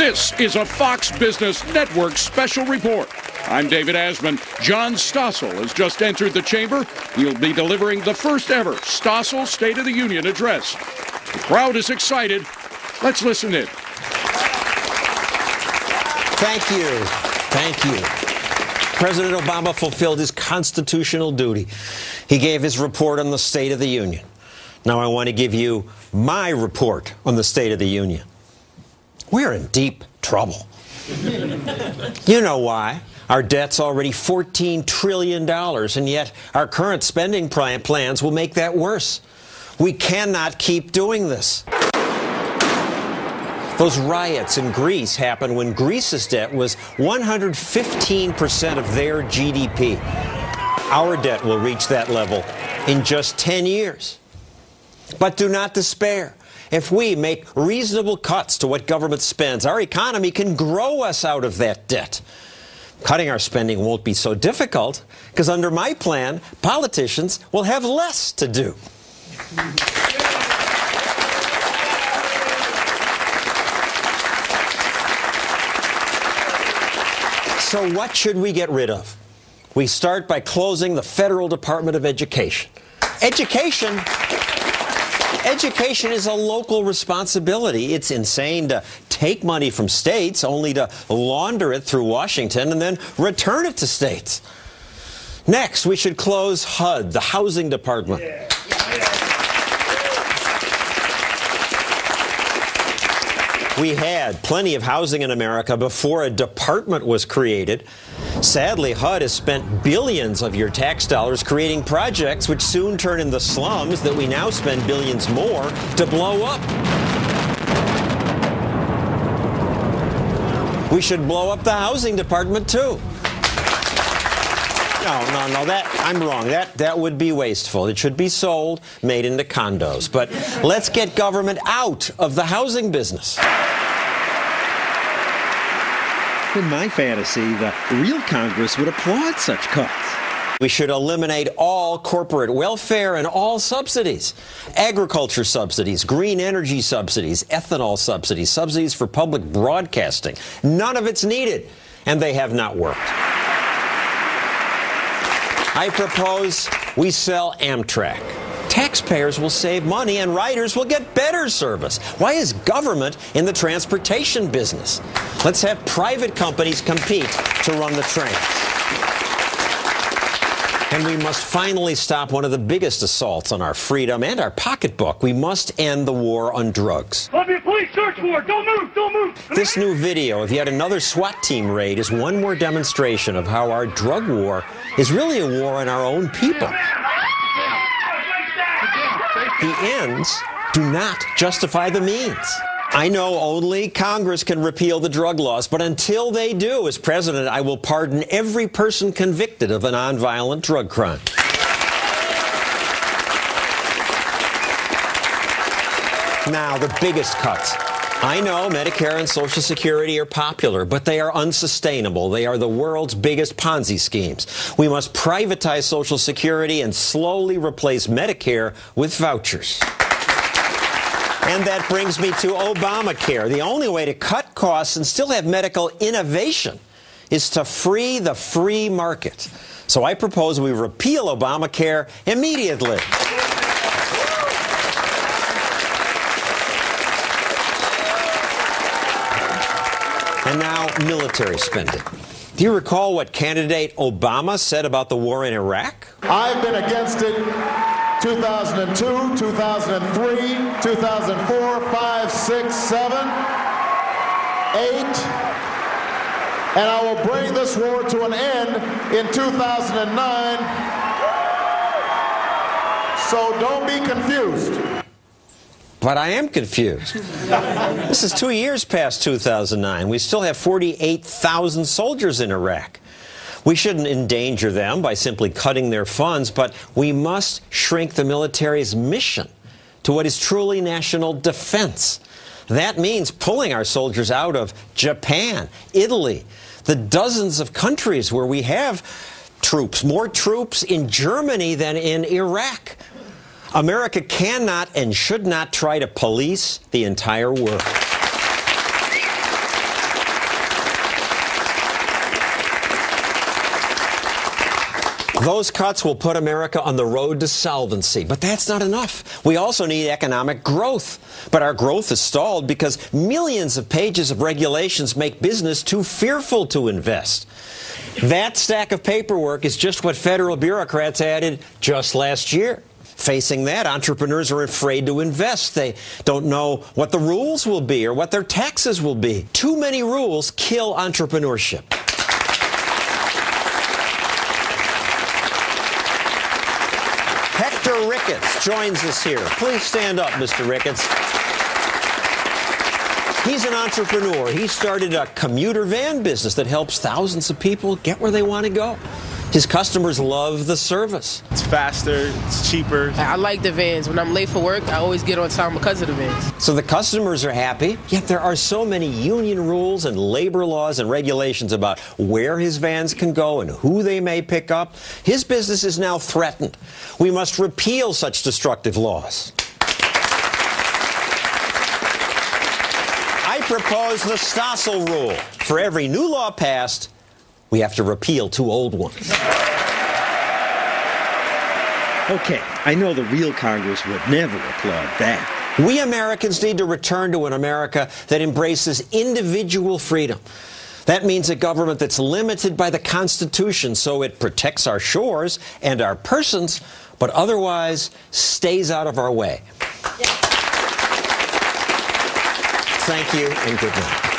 This is a Fox Business Network special report. I'm David Asman. John Stossel has just entered the chamber. He'll be delivering the first ever Stossel State of the Union address. The crowd is excited. Let's listen in. Thank you. Thank you. President Obama fulfilled his constitutional duty. He gave his report on the State of the Union. Now I want to give you my report on the State of the Union. We're in deep trouble. You know why. Our debt's already $14 trillion, and yet our current spending plans will make that worse. We cannot keep doing this. Those riots in Greece happened when Greece's debt was 115% of their GDP. Our debt will reach that level in just 10 years. But do not despair. If we make reasonable cuts to what government spends, our economy can grow us out of that debt. Cutting our spending won't be so difficult, because under my plan, politicians will have less to do. So what should we get rid of? We start by closing the Federal Department of Education. Education is a local responsibility. It's insane to take money from states only to launder it through Washington and then return it to states. Next, we should close HUD, the Housing Department. We had plenty of housing in America before a department was created. Sadly, HUD has spent billions of your tax dollars creating projects which soon turn into slums that we now spend billions more to blow up. We should blow up the housing department too. No, I'm wrong. That would be wasteful. It should be sold, made into condos. But let's get government out of the housing business. In my fantasy, the real Congress would applaud such cuts. We should eliminate all corporate welfare and all subsidies. Agriculture subsidies, green energy subsidies, ethanol subsidies, subsidies for public broadcasting. None of it's needed, and they have not worked. I propose we sell Amtrak. Taxpayers will save money and riders will get better service. Why is government in the transportation business? Let's have private companies compete to run the trains. And we must finally stop one of the biggest assaults on our freedom and our pocketbook. We must end the war on drugs. Let me police search warrant. Don't move, don't move. This new video of yet another SWAT team raid is one more demonstration of how our drug war is really a war on our own people. The ends do not justify the means. I know only Congress can repeal the drug laws, but until they do, as president, I will pardon every person convicted of a nonviolent drug crime. Now, the biggest cuts. I know Medicare and Social Security are popular, but they are unsustainable. They are the world's biggest Ponzi schemes. We must privatize Social Security and slowly replace Medicare with vouchers. And that brings me to Obamacare. The only way to cut costs and still have medical innovation is to free the free market. So I propose we repeal Obamacare immediately. And now, military spending. Do you recall what candidate Obama said about the war in Iraq? I've been against it 2002, 2003, 2004, 5, 6, 7, 8, and I will bring this war to an end in 2009. So don't be confused. But I am confused. This is 2 years past 2009. We still have 48,000 soldiers in Iraq. We shouldn't endanger them by simply cutting their funds, but we must shrink the military's mission to what is truly national defense. That means pulling our soldiers out of Japan, Italy, the dozens of countries where we have troops, more troops in Germany than in Iraq. America cannot and should not try to police the entire world. Those cuts will put America on the road to solvency, but that's not enough. We also need economic growth. But our growth is stalled because millions of pages of regulations make business too fearful to invest. That stack of paperwork is just what federal bureaucrats added just last year. Facing that, entrepreneurs are afraid to invest. They don't know what the rules will be or what their taxes will be. Too many rules kill entrepreneurship. Hector Ricketts joins us here. Please stand up, Mr. Ricketts. He's an entrepreneur. He started a commuter van business that helps thousands of people get where they want to go. His customers love the service. It's faster, it's cheaper. I like the vans. When I'm late for work, I always get on time because of the vans. So the customers are happy, yet there are so many union rules and labor laws and regulations about where his vans can go and who they may pick up. His business is now threatened. We must repeal such destructive laws. I propose the Stossel rule. For every new law passed, we have to repeal 2 old ones. Okay, I know the real Congress would never applaud that. We Americans need to return to an America that embraces individual freedom. That means a government that's limited by the Constitution so it protects our shores and our persons, but otherwise stays out of our way. Thank you and good night.